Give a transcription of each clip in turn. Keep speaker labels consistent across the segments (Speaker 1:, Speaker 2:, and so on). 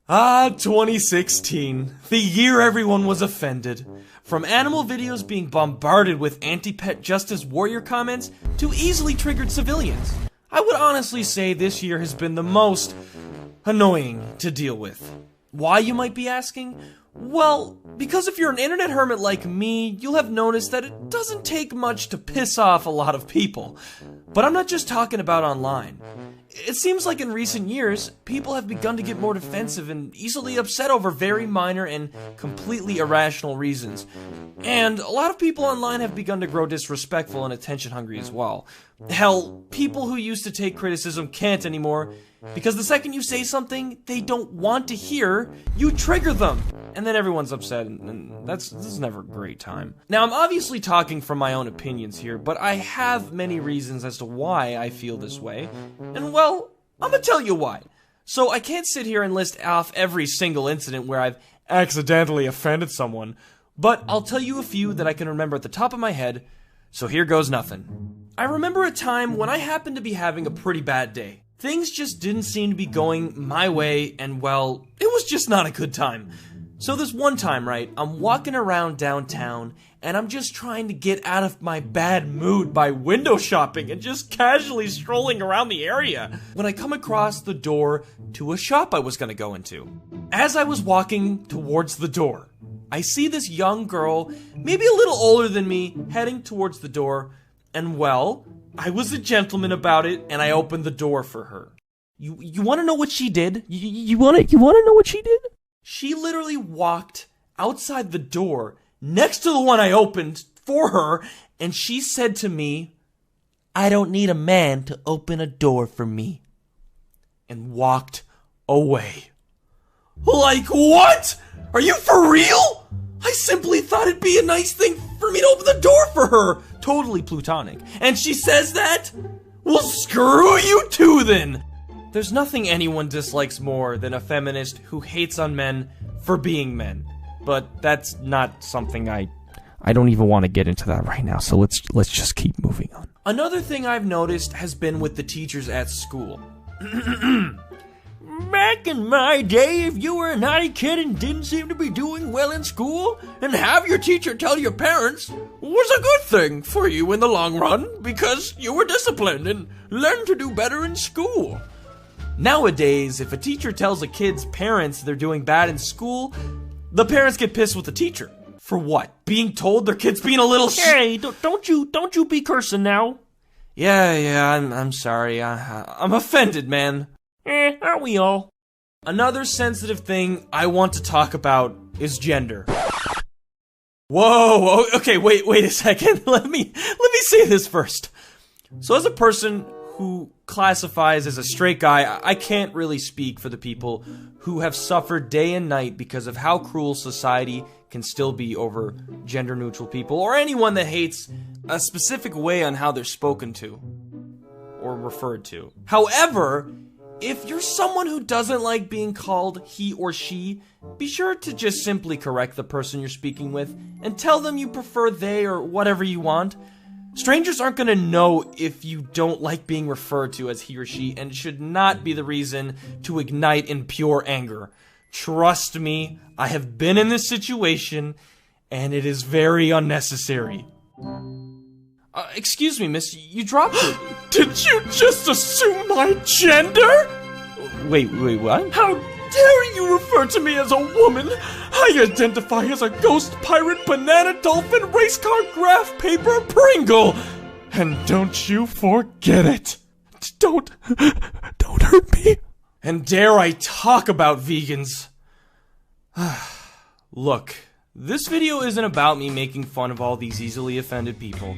Speaker 1: 2016, the year everyone was offended. From animal videos being bombarded with anti-pet justice warrior comments to easily triggered civilians. I would honestly say this year has been the most annoying to deal with. Why, you might be asking? Well, because if you're an internet hermit like me, you'll have noticed that it doesn't take much to piss off a lot of people. But I'm not just talking about online. It seems like in recent years, people have begun to get more defensive and easily upset over very minor and completely irrational reasons. And a lot of people online have begun to grow disrespectful and attention hungry as well. Hell, people who used to take criticism can't anymore, because the second you say something they don't want to hear, you trigger them. And then everyone's upset, and this is never a great time. Now, I'm obviously talking from my own opinions here, but I have many reasons as to why I feel this way. And well, I'm gonna tell you why. So I can't sit here and list off every single incident where I've accidentally offended someone, but I'll tell you a few that I can remember at the top of my head, so here goes nothing. I remember a time when I happened to be having a pretty bad day. Things just didn't seem to be going my way, and well, it was just not a good time. So this one time, right, I'm walking around downtown, and I'm just trying to get out of my bad mood by window shopping and just casually strolling around the area, when I come across the door to a shop I was gonna go into. As I was walking towards the door, I see this young girl, maybe a little older than me, heading towards the door, and well, I was a gentleman about it, and I opened the door for her. You wanna know what she did? You wanna know what she did? She literally walked outside the door next to the one I opened for her, and she said to me, "I don't need a man to open a door for me," and walked away. Like, what? Are you for real? I simply thought it'd be a nice thing for me to open the door for her. Totally plutonic. And she says that? Well, screw you too then. There's nothing anyone dislikes more than a feminist who hates on men for being men. But that's not something I don't even want to get into that right now, so let's just keep moving on. Another thing I've noticed has been with the teachers at school. Back in my day, if you were a naughty kid and didn't seem to be doing well in school, and have your teacher tell your parents was a good thing for you in the long run, because you were disciplined and learned to do better in school. Nowadays, if a teacher tells a kid's parents they're doing bad in school, the parents get pissed with the teacher. For what? Being told their kid's being a little Hey, don't you be cursing now. Yeah, I'm sorry. I'm offended, man. Aren't we all? Another sensitive thing I want to talk about is gender. Whoa, okay, wait a second. Let me say this first. So as a person who classifies as a straight guy, I can't really speak for the people who have suffered day and night because of how cruel society can still be over gender-neutral people, or anyone that hates a specific way on how they're spoken to or referred to. However, if you're someone who doesn't like being called he or she, be sure to just simply correct the person you're speaking with and tell them you prefer they or whatever you want. Strangers aren't gonna know if you don't like being referred to as he or she, and it should not be the reason to ignite in pure anger. Trust me, I have been in this situation, and it is very unnecessary. Excuse me, miss, you dropped it. Did you just assume my gender? Wait, what? How dare you refer to me as a woman? I identify as a ghost pirate, banana dolphin, race car, graph paper, Pringle! And don't you forget it. Don't hurt me. And dare I talk about vegans? Look, this video isn't about me making fun of all these easily offended people.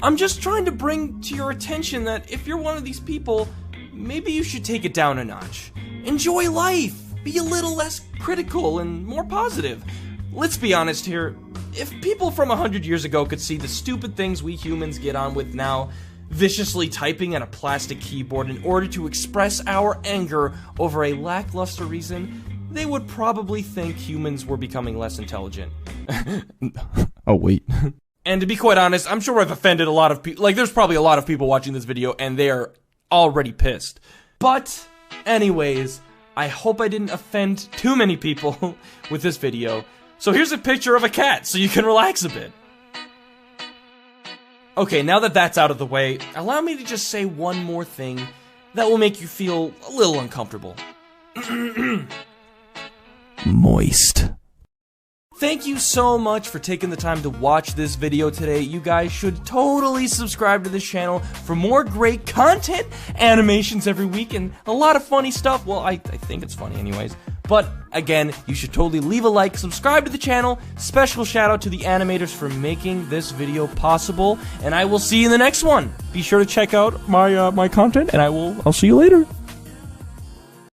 Speaker 1: I'm just trying to bring to your attention that if you're one of these people, maybe you should take it down a notch. Enjoy life! Be a little less critical and more positive. Let's be honest here, if people from 100 years ago could see the stupid things we humans get on with now, viciously typing on a plastic keyboard in order to express our anger over a lackluster reason, they would probably think humans were becoming less intelligent. Oh, wait. And to be quite honest, I'm sure I've offended a lot of people. Like, there's probably a lot of people watching this video, and they are already pissed. But, anyways, I hope I didn't offend too many people with this video. So here's a picture of a cat so you can relax a bit. Okay, now that that's out of the way, allow me to just say one more thing that will make you feel a little uncomfortable. Moist. Thank you so much for taking the time to watch this video today. You guys should totally subscribe to this channel for more great content, animations every week, and a lot of funny stuff. Well, I think it's funny anyways. But again, you should totally leave a like, subscribe to the channel. Special shout out to the animators for making this video possible, and I will see you in the next one. Be sure to check out my content, and I'll see you later.